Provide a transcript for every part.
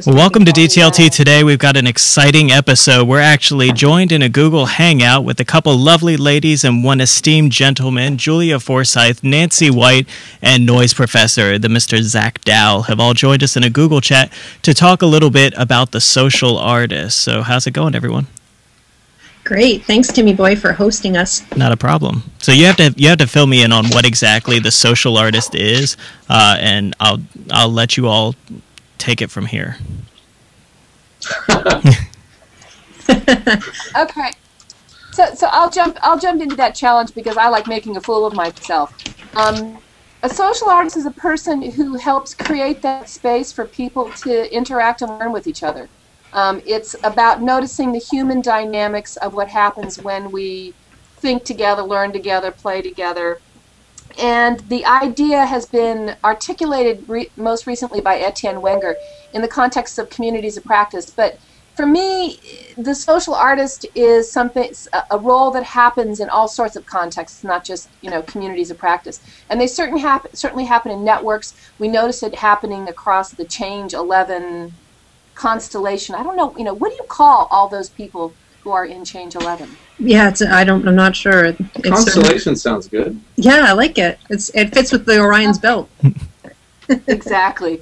Well, welcome to DTLT. Today we've got an exciting episode. We're actually joined in a Google Hangout with a couple lovely ladies and one esteemed gentleman, Giulia Forsythe, Nancy White, and noise professor, the Mr. Zach Dow, have all joined us in a Google chat to talk a little bit about the social artist. So how's it going, everyone? Great. Thanks, Timmy Boy, for hosting us. Not a problem. So you have to fill me in on what exactly the social artist is, and I'll let you all take it from here. Okay, so I'll jump into that challenge because I like making a fool of myself. A social artist is a person who helps create that space for people to interact and learn with each other. It's about noticing the human dynamics of what happens when we think together, learn together, play together. And the idea has been articulated most recently by Etienne Wenger in the context of communities of practice. But for me, the social artist is a role that happens in all sorts of contexts, not just communities of practice. And they certainly happen in networks. We notice it happening across the Change 11 constellation. I don't know. What do you call all those people who are in Change 11? Yeah, I'm not sure. Constellation sounds good. Yeah, I like it. It fits with the Orion's belt. Exactly.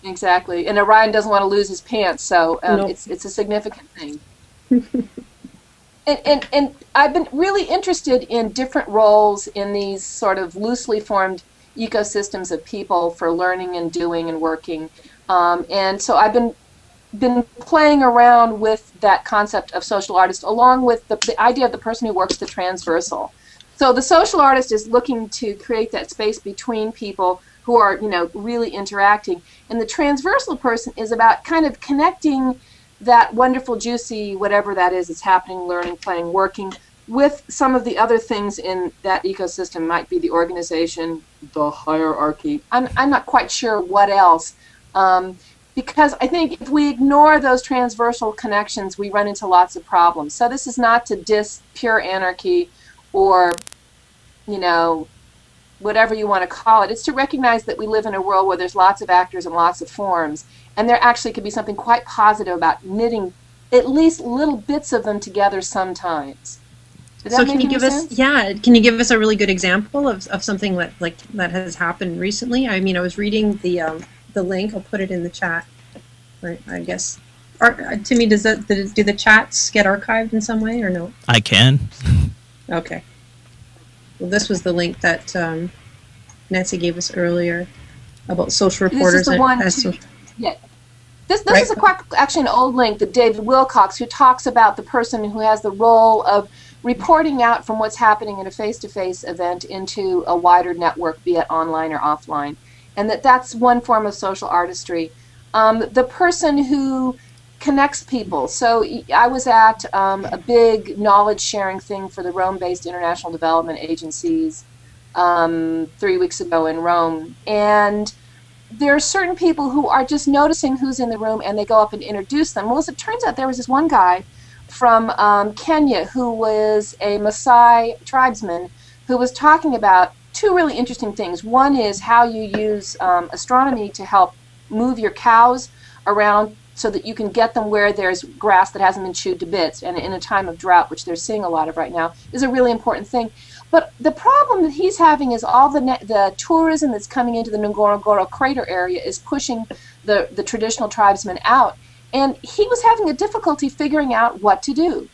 And Orion doesn't want to lose his pants, so Nope. it's a significant thing. and I've been really interested in different roles in these sort of loosely formed ecosystems of people for learning and doing and working. And so I've been playing around with that concept of social artist along with the idea of the person who works the transversal. So the social artist is looking to create that space between people who are, really interacting. And the transversal person is about kind of connecting that wonderful, juicy, whatever that is happening, learning, playing, working, with some of the other things in that ecosystem. Might be the organization, the hierarchy. I'm not quite sure what else. Because I think if we ignore those transversal connections, we run into lots of problems. So this is not to diss pure anarchy or, whatever you want to call it. It's to recognize that we live in a world where there's lots of actors and lots of forms, and there actually could be something quite positive about knitting at least little bits of them together sometimes. Does that make any sense? Can you give us a really good example of something that has happened recently? I mean, I was reading the link. I'll put it in the chat. I guess. Timmy, do the chats get archived in some way or no? I can. Okay. Well, this was the link that Nancy gave us earlier about social reporters. This is the one. Yeah. This right? is actually an old link that David Wilcox, who talks about the person who has the role of reporting out from what's happening in a face-to-face event into a wider network, be it online or offline. And that's one form of social artistry. The person who connects people. So I was at a big knowledge-sharing thing for the Rome-based international development agencies 3 weeks ago in Rome. And there are certain people who are just noticing who's in the room, and they go up and introduce them. Well, as it turns out, there was this one guy from Kenya who was a Maasai tribesman who was talking about two really interesting things. One is how you use astronomy to help move your cows around so that you can get them where there's grass that hasn't been chewed to bits, and in a time of drought, which they're seeing a lot of right now, is a really important thing. But the problem that he's having is all the tourism that's coming into the Ngorongoro crater area is pushing the traditional tribesmen out, and he was having a difficulty figuring out what to do.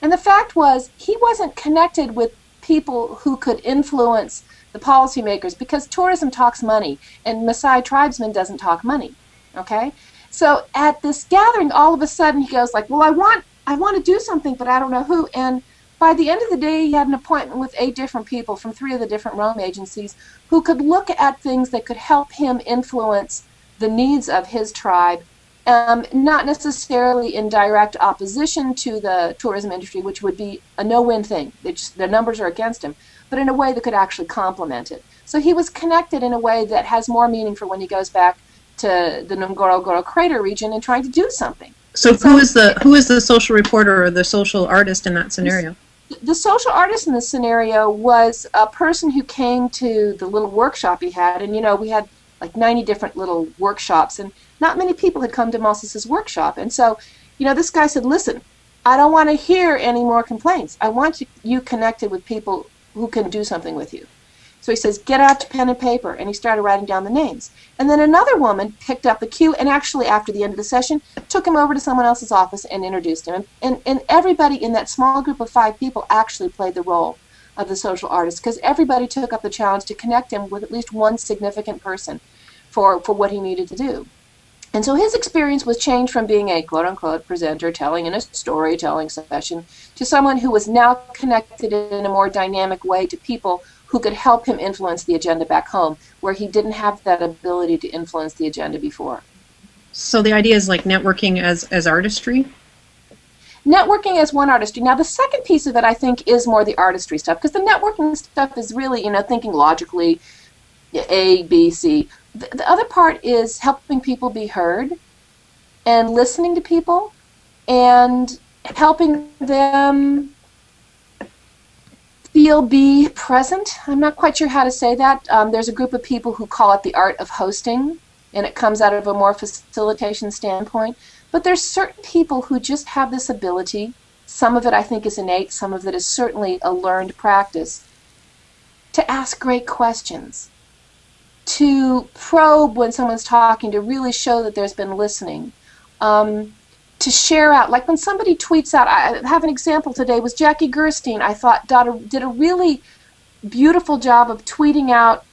And the fact was, he wasn't connected with people who could influence the policymakers, because tourism talks money, and Maasai tribesmen doesn't talk money. Okay, so at this gathering, all of a sudden he goes like, "Well, I want to do something, but I don't know who." And by the end of the day, he had an appointment with 8 different people from 3 of the different Rome agencies who could look at things that could help him influence the needs of his tribe, not necessarily in direct opposition to the tourism industry, which would be a no-win thing. Their numbers are against him, but in a way that could actually complement it. So he was connected in a way that has more meaning for when he goes back to the Ngorongoro Crater region and trying to do something. So who is the social reporter or the social artist in that scenario? The social artist in this scenario was a person who came to the little workshop he had, and we had like 90 different little workshops, and not many people had come to Moses's workshop. And so, this guy said, listen, I don't want to hear any more complaints. I want you connected with people who can do something with you. So he says, get out your pen and paper, and he started writing down the names. And then another woman picked up the cue, and actually after the end of the session, took him over to someone else's office and introduced him. And everybody in that small group of 5 people actually played the role of the social artist, because everybody took up the challenge to connect him with at least one significant person for what he needed to do. And so his experience was changed from being a quote-unquote presenter telling in a storytelling session to someone who was now connected in a more dynamic way to people who could help him influence the agenda back home, where he didn't have that ability to influence the agenda before. So the idea is like networking as artistry? Networking as one artistry. Now the second piece of it, I think, is more the artistry stuff, because the networking stuff is really, thinking logically, A, B, C. The other part is helping people be heard and listening to people and helping them be present. I'm not quite sure how to say that. There's a group of people who call it the art of hosting, and it comes out of a more facilitation standpoint. But there's certain people who just have this ability. Some of it I think is innate, some of it is certainly a learned practice, to ask great questions, to probe when someone's talking, to really show that there's been listening, to share out. Like when somebody tweets out, I have an example today, was Jackie Gerstein, I thought did a really beautiful job of tweeting out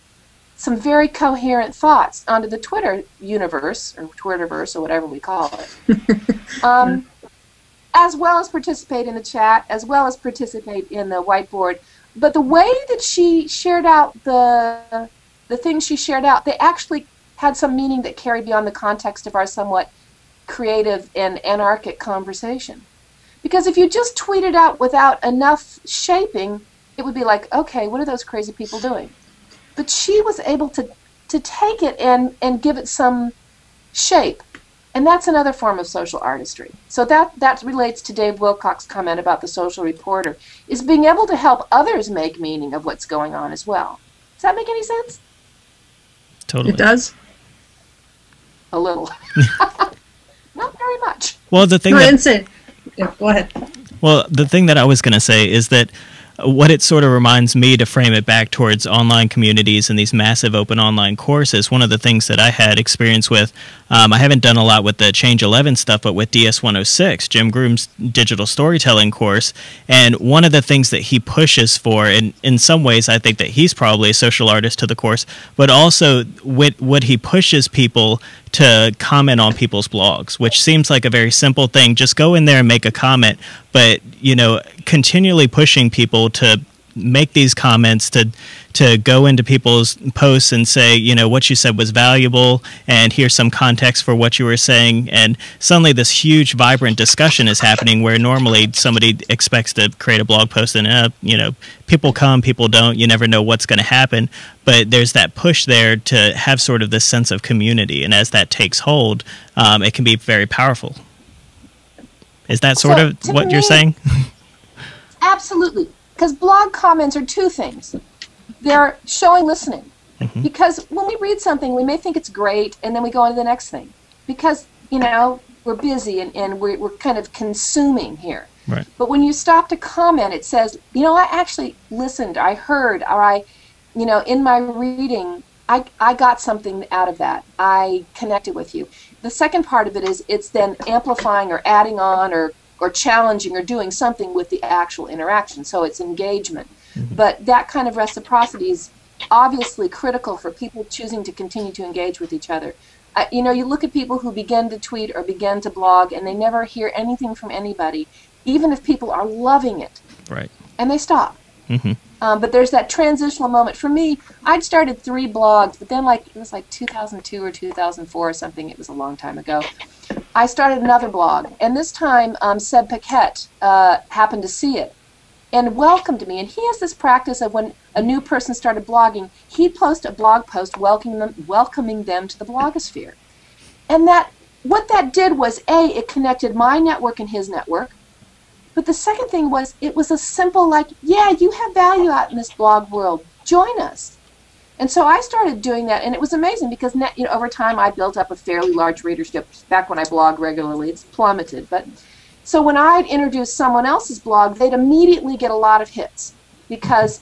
some very coherent thoughts onto the Twitter universe, or Twitterverse, or whatever we call it. As well as participate in the chat, as well as participate in the whiteboard. But the way that she shared out the things she shared out, they actually had some meaning that carried beyond the context of our somewhat creative and anarchic conversation. Because if you just tweeted out without enough shaping, it would be like, okay, what are those crazy people doing? But she was able to take it and give it some shape. And that's another form of social artistry. So that relates to Dave Wilcox's comment about the social reporter, is being able to help others make meaning of what's going on as well. Does that make any sense? Totally. It does? A little. Not very much. Well, the thing Yeah, go ahead. Well, the thing that I was going to say is that what it sort of reminds me, to frame it back towards online communities and these massive open online courses, one of the things that I had experience with, I haven't done a lot with the Change 11 stuff, but with DS 106, Jim Groom's digital storytelling course, and one of the things that he pushes for, and in some ways I think that he's probably a social artist to the course, but also what he pushes people to comment on people's blogs, which seems like a very simple thing. Just go in there and make a comment, but continually pushing people to make these comments, to go into people's posts and say, what you said was valuable, and here's some context for what you were saying, and suddenly this huge, vibrant discussion is happening where normally somebody expects to create a blog post and, people come, people don't, you never know what's going to happen, but there's that push there to have sort of this sense of community, and as that takes hold, it can be very powerful. Is that sort of what you're saying? Absolutely. Because blog comments are two things. They're showing listening. Mm-hmm. Because when we read something, we may think it's great, and then we go on to the next thing. Because, we're busy and we're kind of consuming here. Right. But when you stop to comment, it says, I actually listened, I heard, or in my reading, I got something out of that. I connected with you. The second part of it is it's then amplifying or adding on or challenging or doing something with the actual interaction. So it's engagement. Mm-hmm. But that kind of reciprocity is obviously critical for people choosing to continue to engage with each other. You look at people who begin to tweet or begin to blog and they never hear anything from anybody, even if people are loving it. Right. And they stop. Mm-hmm. But there's that transitional moment. For me, I'd started 3 blogs, but then it was like 2002 or 2004 or something. It was a long time ago. I started another blog, and this time Seb Paquette happened to see it and welcomed me. And he has this practice of when a new person started blogging, he'd post a blog post welcoming them to the blogosphere. And what that did was, A, it connected my network and his network. But the second thing was, it was a simple, yeah, you have value out in this blog world. Join us. And so I started doing that, and it was amazing because over time I built up a fairly large readership. Back when I blog regularly, it's plummeted. But so when I'd introduce someone else's blog, they'd immediately get a lot of hits because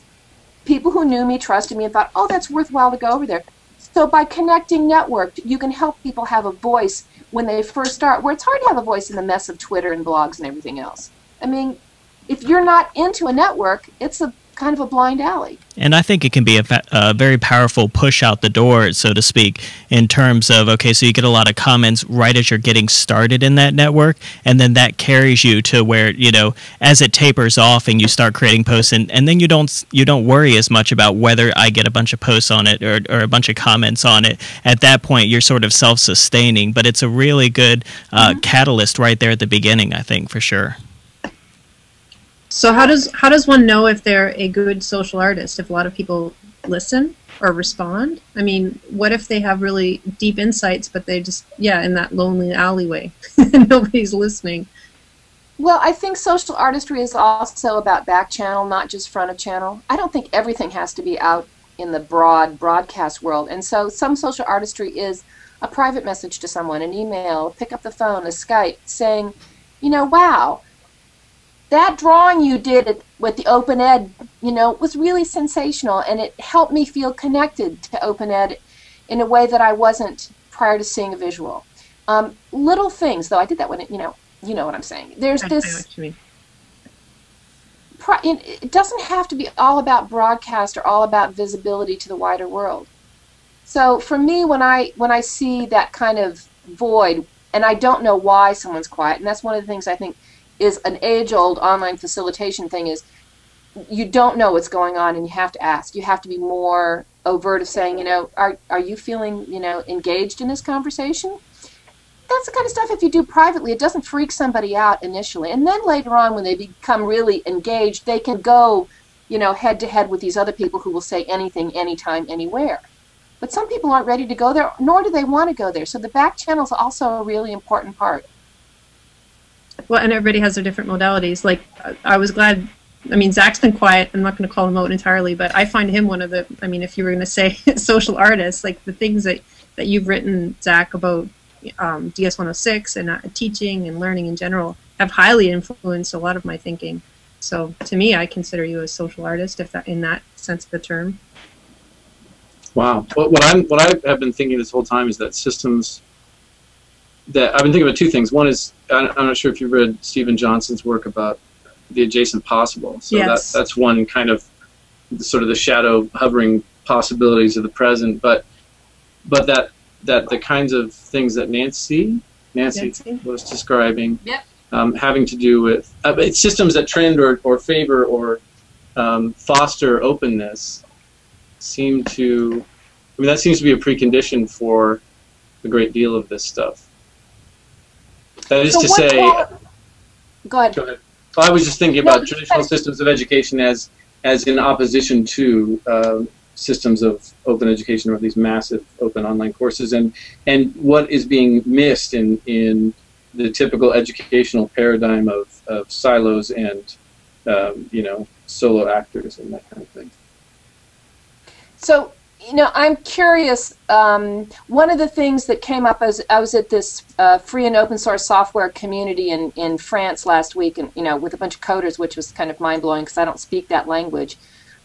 people who knew me trusted me and thought, oh, that's worthwhile to go over there. So by connecting network, you can help people have a voice when they first start, where it's hard to have a voice in the mess of Twitter and blogs and everything else. I mean, if you're not into a network, it's a kind of a blind alley. And I think it can be a very powerful push out the door, so to speak, in terms of, okay, so you get a lot of comments right as you're getting started in that network, and then that carries you to where, as it tapers off and you start creating posts, and then you don't worry as much about whether I get a bunch of posts on it or a bunch of comments on it. At that point, you're sort of self-sustaining, but it's a really good catalyst right there at the beginning, I think, for sure. So how does one know if they're a good social artist? If a lot of people listen or respond? I mean, what if they have really deep insights, but they just, in that lonely alleyway, nobody's listening? Well, I think social artistry is also about back channel, not just front of channel. I don't think everything has to be out in the broad broadcast world. And so some social artistry is a private message to someone, an email, pick up the phone, a Skype, saying, wow, that drawing you did with the Open Ed, was really sensational, and it helped me feel connected to Open Ed in a way that I wasn't prior to seeing a visual. Little things, though. I did that when you know what I'm saying. There's this. I know what you mean. It doesn't have to be all about broadcast or all about visibility to the wider world. So for me, when I see that kind of void, and I don't know why someone's quiet, and that's one of the things I think is an age-old online facilitation thing, is you don't know what's going on and you have to ask. You have to be more overt of saying, are you feeling, engaged in this conversation? That's the kind of stuff, if you do privately, it doesn't freak somebody out initially. And then later on, when they become really engaged, they can go, head-to-head with these other people who will say anything, anytime, anywhere. But some people aren't ready to go there, nor do they want to go there. So the back channel is also a really important part. Well, and everybody has their different modalities. Like, I was glad, Zach's been quiet. I'm not going to call him out entirely, but I find him one of the, if you were going to say social artists, like the things that you've written, Zach, about DS-106 and teaching and learning in general have highly influenced a lot of my thinking. So to me, I consider you a social artist, in that sense of the term. Wow. What I have been thinking this whole time is that systems, that I've been thinking about 2 things. One is, I'm not sure if you've read Stephen Johnson's work about the adjacent possible. So yes. that's one kind of sort of the shadow hovering possibilities of the present. But that the kinds of things that Nancy was describing, yep. Having to do with systems that trend or favor or foster openness seem to, that seems to be a precondition for a great deal of this stuff. That is to say, go ahead. Well, I was just thinking about traditional systems of education as in opposition to systems of open education, or these massive open online courses, and what is being missed in the typical educational paradigm of silos and solo actors and that kind of thing. So, I'm curious. One of the things that came up as I was at this free and open source software community in France last week, and with a bunch of coders, which was kind of mind blowing because I don't speak that language.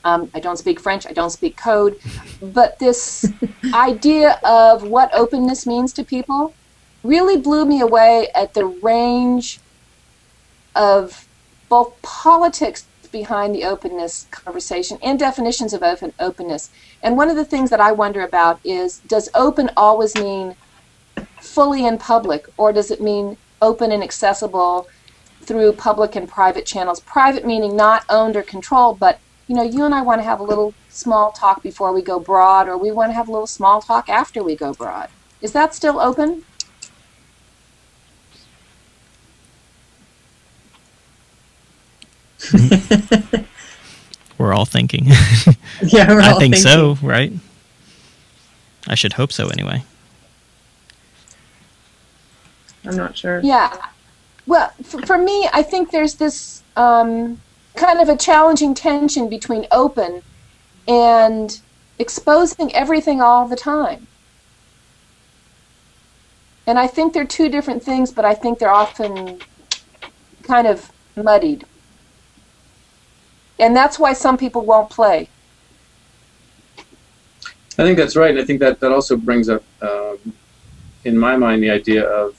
I don't speak French. I don't speak code. But this idea of what openness means to people really blew me away at the range of both politics behind the openness conversation and definitions of openness. And one of the things that I wonder about is, does open always mean fully in public, or does it mean open and accessible through public and private channels? Private meaning not owned or controlled, but you know, you and I want to have a little small talk before we go broad, or we want to have a little small talk after we go broad. Is that still open? We're all thinking. Yeah, we're all I think thinking. so, right? I should hope so anyway. I'm not sure. Yeah. Well, for me, I think there's this kind of a challenging tension between open and exposing everything all the time. And I think they're two different things, but I think they're often kind of muddied. And that's why some people won't play. I think that's right, and I think that also brings up, in my mind, the idea of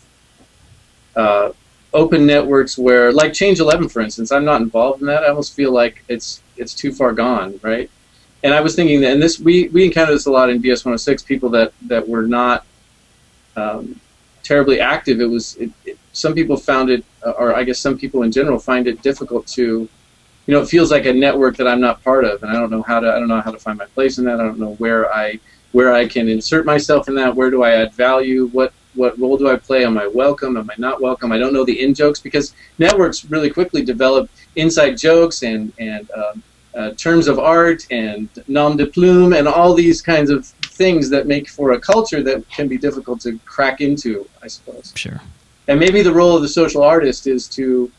open networks where, like Change 11, for instance, I'm not involved in that. I almost feel like it's too far gone, right? And I was thinking that, and this we encountered this a lot in DS 106, people that were not terribly active. Some people found it, or I guess some people in general find it difficult to, you know, it feels like a network that I'm not part of, and I don't know how to find my place in that. I don't know where I can insert myself in that. Where do I add value? What role do I play? Am I welcome? Am I not welcome? I don't know the in jokes, because networks really quickly develop inside jokes and terms of art and nom de plume and all these kinds of things that make for a culture that can be difficult to crack into, I suppose. Sure. And maybe the role of the social artist is to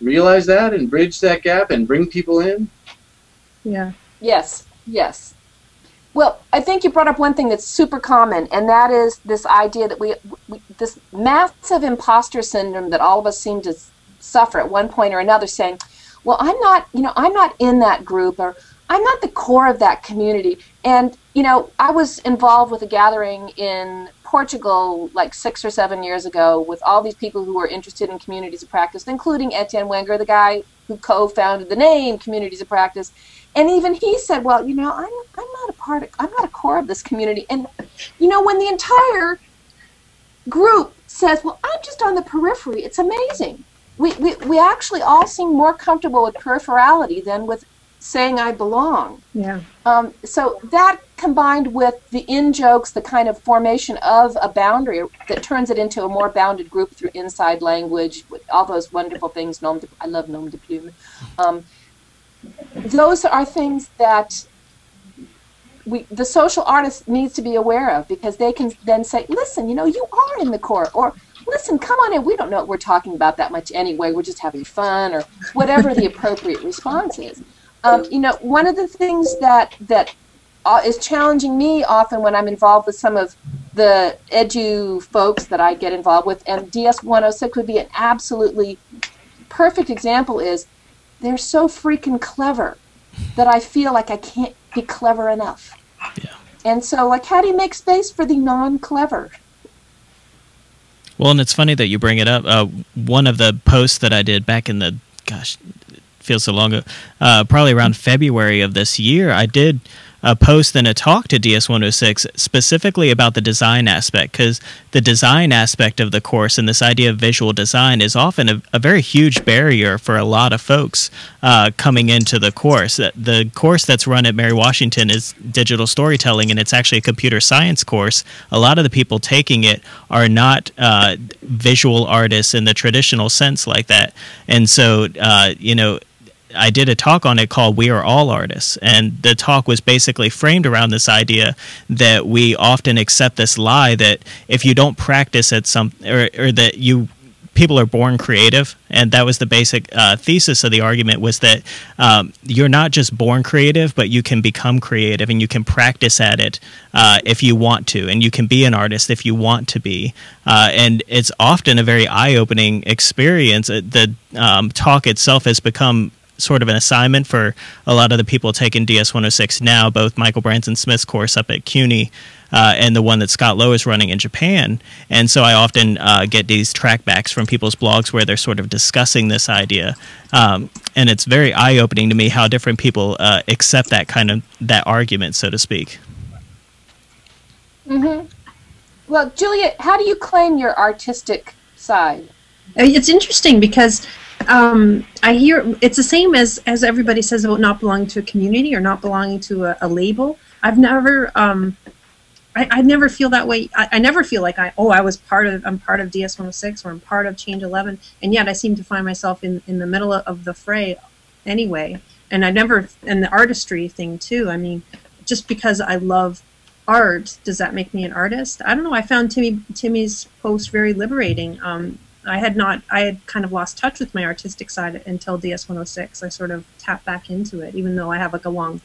realize that and bridge that gap and bring people in. Yeah. Yes, yes. Well, I think you brought up one thing that's super common, and that is this idea that we this massive imposter syndrome that all of us seem to suffer at one point or another, saying, well, I'm not in that group, or I'm not the core of that community. And, you know, I was involved with a gathering in Portugal like 6 or 7 years ago with all these people who were interested in communities of practice, including Etienne Wenger, the guy who co-founded the name Communities of Practice. And even he said, well, you know, I'm not a core of this community. And, you know, when the entire group says, well, I'm just on the periphery, it's amazing. We actually all seem more comfortable with peripherality than with saying I belong. Yeah. So that combined with the in-jokes, the kind of formation of a boundary that turns it into a more bounded group through inside language, with all those wonderful things, I love nom de plume. Those are things that the social artist needs to be aware of, because they can then say, listen, you know, you are in the core, or listen, come on in, we don't know what we're talking about that much anyway, we're just having fun, or whatever the appropriate response is. You know, one of the things that is challenging me often when I'm involved with some of the edu folks that I get involved with, and DS 106 would be an absolutely perfect example, is they're so freaking clever that I feel like I can't be clever enough. Yeah. And so, like, how do you make space for the non-clever? Well, and it's funny that you bring it up. One of the posts that I did back in the, gosh, it feels so long ago, probably around February of this year, I did a post and a talk to DS106 specifically about the design aspect, because the design aspect of the course and this idea of visual design is often a very huge barrier for a lot of folks coming into the course. The course that's run at Mary Washington is digital storytelling, and it's actually a computer science course. A lot of the people taking it are not visual artists in the traditional sense like that. And so, you know, I did a talk on it called We Are All Artists, and the talk was basically framed around this idea that we often accept this lie that if you don't practice at some, or that people are born creative, and that was the basic thesis of the argument, was that you're not just born creative, but you can become creative, and you can practice at it if you want to, and you can be an artist if you want to be. And it's often a very eye-opening experience. The talk itself has become sort of an assignment for a lot of the people taking DS106 now, both Michael Branson Smith's course up at CUNY and the one that Scott Lowe is running in Japan. And so I often get these trackbacks from people's blogs where they're sort of discussing this idea. And it's very eye-opening to me how different people accept that argument, so to speak. Mm-hmm. Well, Julia, how do you claim your artistic side? It's interesting because I hear it's the same as everybody says about not belonging to a community or not belonging to a label. I've never, I never feel that way. I never feel like I'm part of DS-106 or I'm part of Change 11, and yet I seem to find myself in the middle of the fray anyway. And and the artistry thing too. I mean, just because I love art, does that make me an artist? I don't know. I found Timmy's post very liberating. I had kind of lost touch with my artistic side until DS-106. I sort of tapped back into it, even though I have like a long,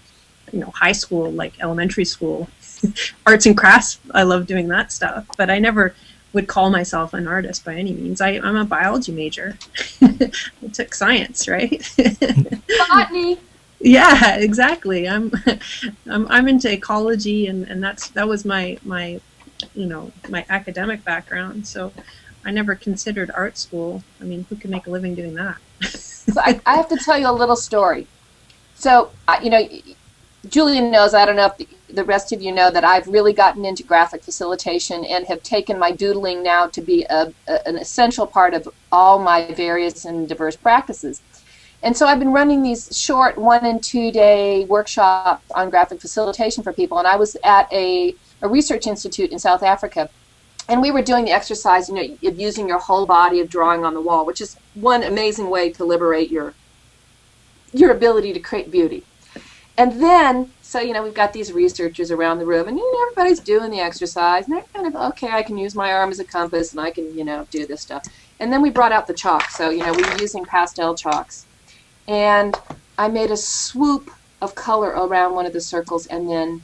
high school, like elementary school, arts and crafts. I love doing that stuff, but I never would call myself an artist by any means. I'm a biology major. I took science, right? Botany. Yeah, exactly. I'm into ecology, and that was my my academic background. So I never considered art school. I mean, who can make a living doing that? So I have to tell you a little story. So Julia knows, I don't know if the rest of you know, that I've really gotten into graphic facilitation and have taken my doodling now to be an essential part of all my various and diverse practices. And so I've been running these short 1- and 2-day workshops on graphic facilitation for people. And I was at a research institute in South Africa, and we were doing the exercise, of using your whole body of drawing on the wall, which is one amazing way to liberate your ability to create beauty. And then, so, we've got these researchers around the room, and, everybody's doing the exercise, and they're kind of, okay, I can use my arm as a compass, and I can, do this stuff. And then we brought out the chalk. So, we were using pastel chalks. And I made a swoop of color around one of the circles and then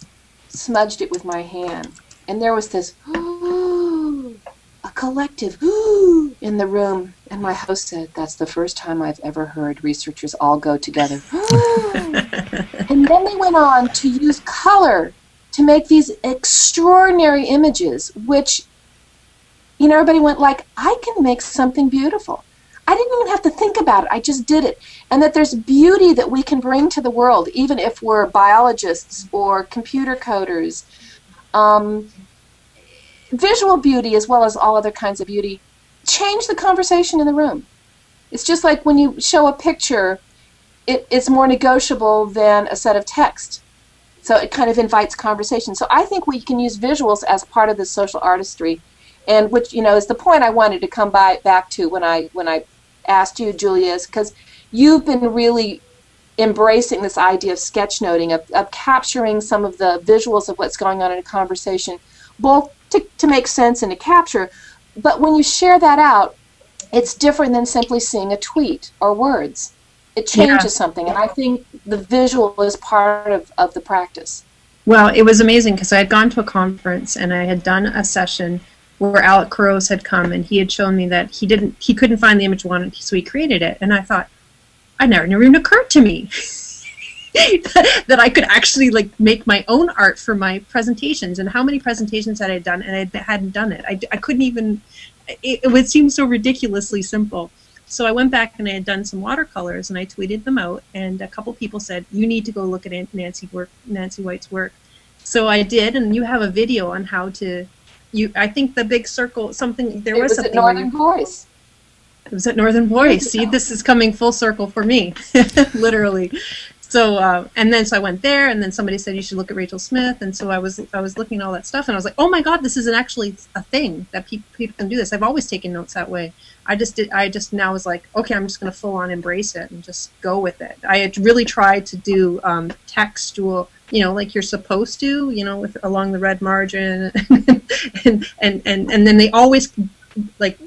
smudged it with my hand. And there was this, a collective in the room. And my host said, that's the first time I've ever heard researchers all go together. And then they went on to use color to make these extraordinary images, which, everybody went like, I can make something beautiful. I didn't even have to think about it. I just did it. And that there's beauty that we can bring to the world, even if we're biologists or computer coders. Visual beauty, as well as all other kinds of beauty, change the conversation in the room. It's just like when you show a picture, it's more negotiable than a set of text. So it kind of invites conversation. So I think we can use visuals as part of the social artistry, and which is the point I wanted to come back to when I asked you, Julia, is because you've been really embracing this idea of sketchnoting, of capturing some of the visuals of what's going on in a conversation, both to make sense and to capture. But when you share that out, it's different than simply seeing a tweet or words. It changes something, and I think the visual is part of the practice. Well, it was amazing because I had gone to a conference and I had done a session where Alec Kurose had come, and he had shown me that he couldn't find the image he wanted, so he created it. And I thought, it never even occurred to me that I could actually make my own art for my presentations. And how many presentations had I done, and I hadn't done it. I couldn't even. It would seem so ridiculously simple. So I went back and I had done some watercolors, and I tweeted them out. And a couple people said, "You need to go look at Nancy White's work." So I did, and you have a video on how to. I think the big circle, something, there was something. It was at Northern Voice. It was at Northern Voice. See, this is coming full circle for me, literally. So, and then so I went there, and then somebody said you should look at Rachel Smith, and so I was looking at all that stuff, and I was like, oh my God, this isn't actually a thing that people can do this. I've always taken notes that way. I just now was like, okay, I'm just going to full on embrace it and just go with it. I had really tried to do textual, like you're supposed to, along the red margin, and then they always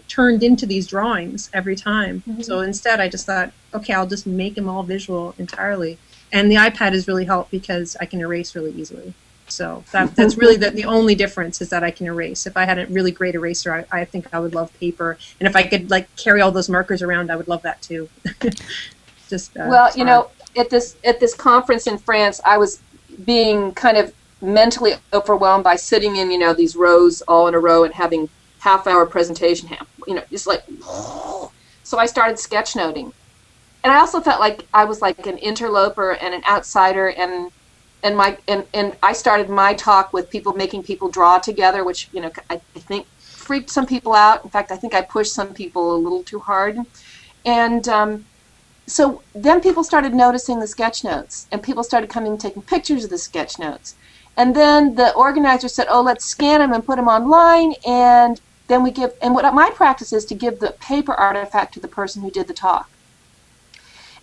turned into these drawings every time. Mm-hmm. So instead, I just thought, okay, I'll just make them all visual entirely. And the iPad has really helped because I can erase really easily. So that's really the only difference, is that I can erase. If I had a really great eraser, I think I would love paper. And if I could carry all those markers around, I would love that too. Just well, at this conference in France, I was being kind of mentally overwhelmed by sitting in these rows all in a row and having half-hour presentation, just so I started sketchnoting. And I also felt like I was like an interloper and an outsider, and I started my talk with making people draw together, which I think freaked some people out. In fact, I think I pushed some people a little too hard. And so then people started noticing the sketch notes, and people started coming and taking pictures of the sketch notes. And then the organizer said, oh, let's scan them and put them online, and then we give, and what my practice is to give the paper artifact to the person who did the talk.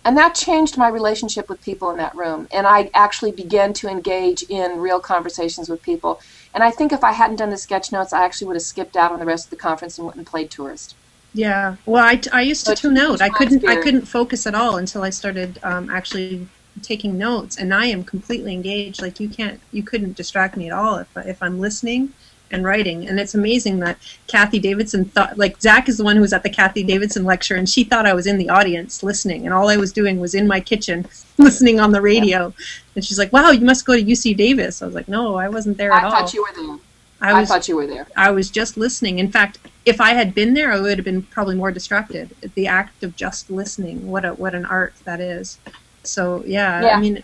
And that changed my relationship with people in that room, and I actually began to engage in real conversations with people. And I think if I hadn't done the sketch notes, I actually would have skipped out on the rest of the conference and went and played tourist. Yeah, well, I used to tune out. I couldn't focus at all until I started actually taking notes, and I am completely engaged. Like you couldn't distract me at all if I'm listening and writing. And it's amazing that Kathy Davidson thought, like, Zach is the one who was at the Kathy Davidson lecture, and she thought I was in the audience listening, and all I was doing was in my kitchen listening on the radio. And she's like, wow, you must go to UC Davis. I was like, no, I wasn't there at all. I thought you were there. I thought you were there. I was just listening. In fact, if I had been there, I would have been probably more distracted. The act of just listening, what an art that is. So yeah. I mean,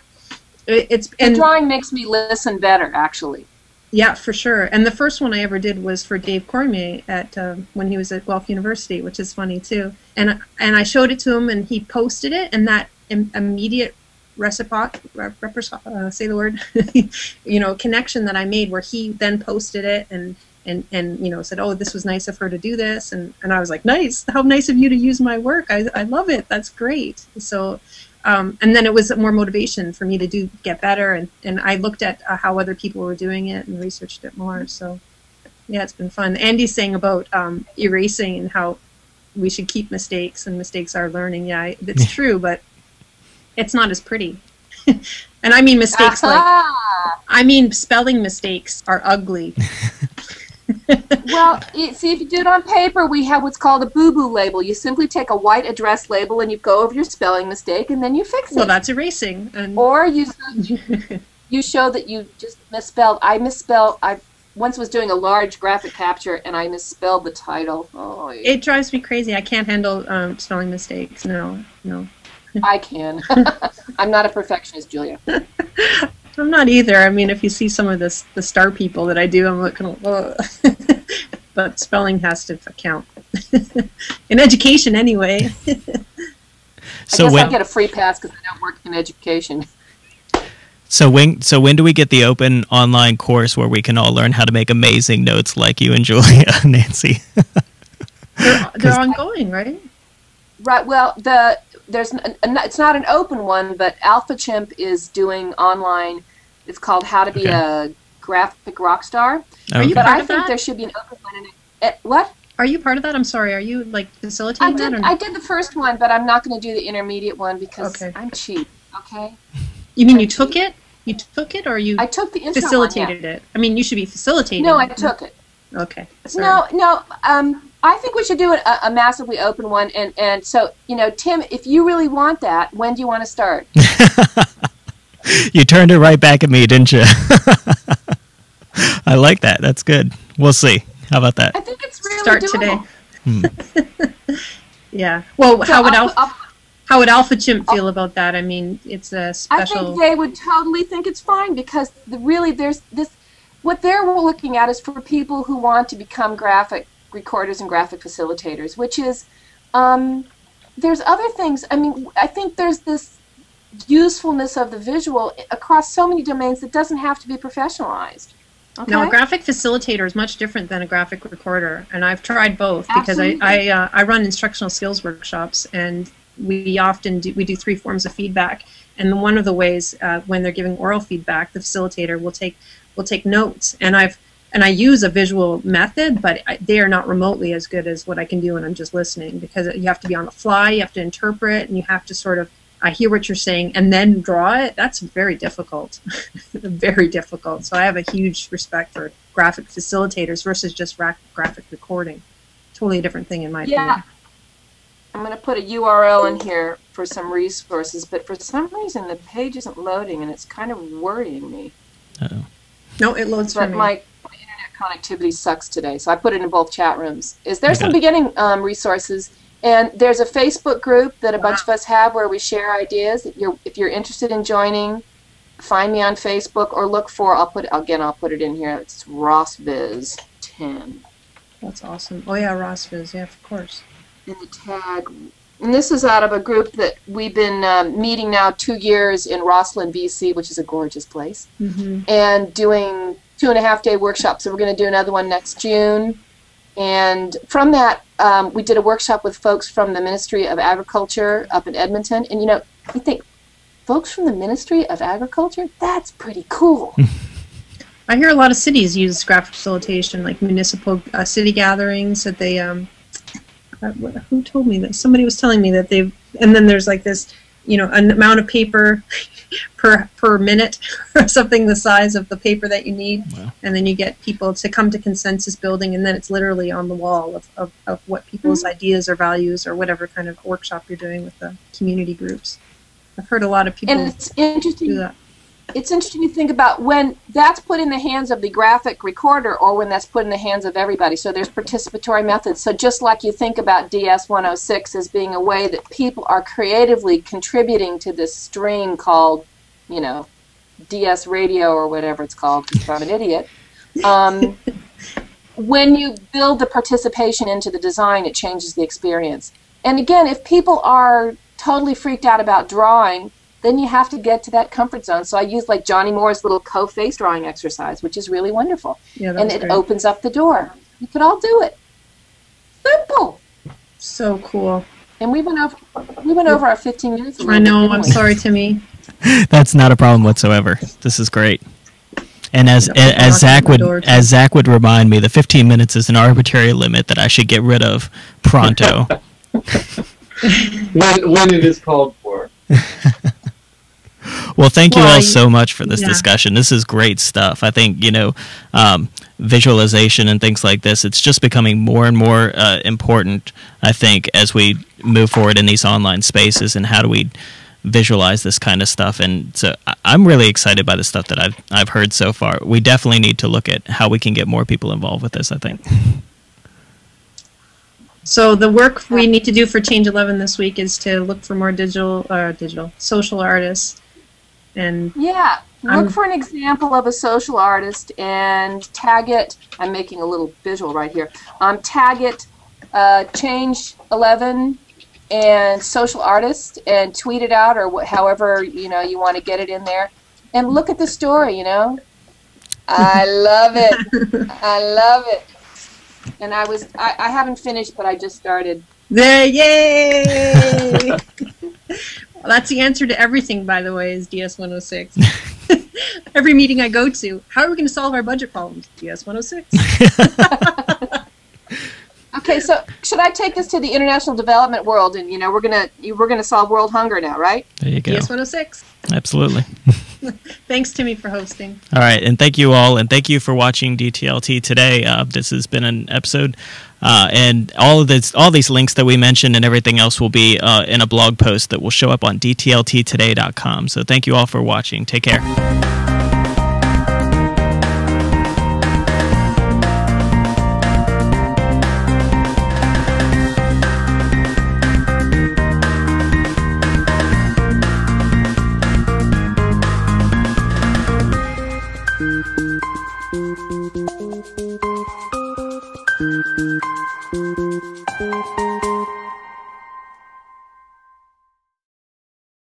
the drawing makes me listen better, actually. Yeah, for sure. And the first one I ever did was for Dave Cormier at when he was at Guelph University, which is funny too. And I showed it to him, and he posted it, and that immediate say the word, connection that I made, where he then posted it and said, oh, this was nice of her to do this, and I was like, nice, how nice of you to use my work. I love it. That's great. So and then it was more motivation for me to get better, and I looked at how other people were doing it and researched it more. So yeah, it's been fun. Andy's saying about erasing and how we should keep mistakes, and mistakes are learning. Yeah, it's true, but it's not as pretty. And I mean mistakes I mean spelling mistakes are ugly. Well, see, if you do it on paper, we have what's called a boo-boo label. You simply take a white address label and you go over your spelling mistake, and then you fix it. Well, that's erasing. Or you show that you just misspelled. I once was doing a large graphic capture, and I misspelled the title. Oh, it drives me crazy. I can't handle spelling mistakes. No. I can. I'm not a perfectionist, Julia. I'm not either. I mean, if you see some of the star people that I do, I'm looking, but spelling has to count. In education, anyway. So I get a free pass because I don't work in education. So when do we get the open online course where we can all learn how to make amazing notes like you and Julia, Nancy? They're ongoing, right? Right. Well, it's not an open one, but Alpha Chimp is doing online. It's called How to Be a Graphic Rock Star. Are you but part I of think that? There should be an open one. What? Are you part of that? I'm sorry. Are you like facilitating that? I did the first one, but I'm not going to do the intermediate one because I'm cheap. Okay. You mean you took it? You took it, or you? I took the intro facilitated it. I mean, you should be facilitating. No, I took it. Okay. Sorry. No. I think we should do a massively open one, and so, Tim, if you really want that, when do you want to start? You turned it right back at me, didn't you? I like that. That's good. We'll see. How about that? I think it's really start doable. Today. Yeah. Well, so how would Alpha Chimp feel about that? I mean, it's a special. I think they would totally think it's fine, because really there's this. What they're looking at is for people who want to become graphic recorders and graphic facilitators, which is, there's other things. I mean, I think there's this usefulness of the visual across so many domains that doesn't have to be professionalized. Okay? No, a graphic facilitator is much different than a graphic recorder, and I've tried both. Absolutely. Because I run instructional skills workshops, and we often do 3 forms of feedback. And one of the ways when they're giving oral feedback, the facilitator will take notes, and I use a visual method, but they are not remotely as good as what I can do when I'm just listening, because you have to be on the fly, you have to interpret, and you have to sort of, I hear what you're saying and then draw it. That's very difficult. Very difficult. So I have a huge respect for graphic facilitators versus just graphic recording. Totally a different thing in my opinion. I'm going to put a URL in here for some resources, but for some reason the page isn't loading, and it's kind of worrying me. Uh-oh. No, it loads for me. My internet connectivity sucks today, so I put it in both chat rooms. There's some beginning resources, and there's a Facebook group that a bunch of us have where we share ideas. If you're interested in joining, find me on Facebook or look for, I'll put it in here. It's Rossviz 10. That's awesome. Oh yeah, Rossviz, yeah, of course. And the tag And this is out of a group that we've been meeting now 2 years in Rosslyn, BC, which is a gorgeous place, and doing 2.5-day workshops. So we're going to do another one next June. And from that, we did a workshop with folks from the Ministry of Agriculture up in Edmonton. And, you know, you think, folks from the Ministry of Agriculture? That's pretty cool. I hear a lot of cities use graphic facilitation, like municipal city gatherings that they, who told me that? Somebody was telling me that they've, and then there's like this, you know, an amount of paper per minute or something the size of the paper that you need. Wow. And then you get people to come to consensus building, and then it's literally on the wall of what people's ideas or values or whatever kind of workshop you're doing with the community groups. I've heard a lot of people and it's interesting, do that. It's interesting to think about when that's put in the hands of the graphic recorder or when that's put in the hands of everybody. So there's participatory methods. So just like you think about DS-106 as being a way that people are creatively contributing to this stream called, you know, DS radio or whatever it's called, because I'm an idiot. When you build the participation into the design, it changes the experience. And again, if people are totally freaked out about drawing, then you have to get to that comfort zone. So I use like Johnny Moore's little co-face drawing exercise, which is really wonderful. Yeah, and it opens up the door. You could all do it. Simple. So cool. And we went over our 15 minutes. I know. I'm sorry, Timmy. That's not a problem whatsoever. This is great. And as Zach would remind me, the 15 minutes is an arbitrary limit that I should get rid of pronto. when it is called for. Well, thank you all so much for this discussion. This is great stuff. I think, you know, visualization and things like this, it's just becoming more and more important, I think, as we move forward in these online spaces, and how do we visualize this kind of stuff. And so I'm really excited by the stuff that I've heard so far. We definitely need to look at how we can get more people involved with this, I think. So the work we need to do for Change 11 this week is to look for more social artists. And yeah, look for an example of a social artist and tag it. I'm making a little visual right here. Tag it Change 11 and social artist and tweet it out, or however you want to get it in there. And look at the story. I love it. I love it. And I haven't finished, but I just started. Yay! Well, that's the answer to everything, by the way, is DS-106. Every meeting I go to, how are we going to solve our budget problems? DS-106. Okay, so should I take this to the international development world, and we're gonna solve world hunger now, right? There you go. DS-106. Absolutely. Thanks, Timmy, for hosting. All right, and thank you all, and thank you for watching DTLT today. This has been an episode, and all these links that we mentioned and everything else will be in a blog post that will show up on dtlttoday.com. So thank you all for watching. Take care. Thank you.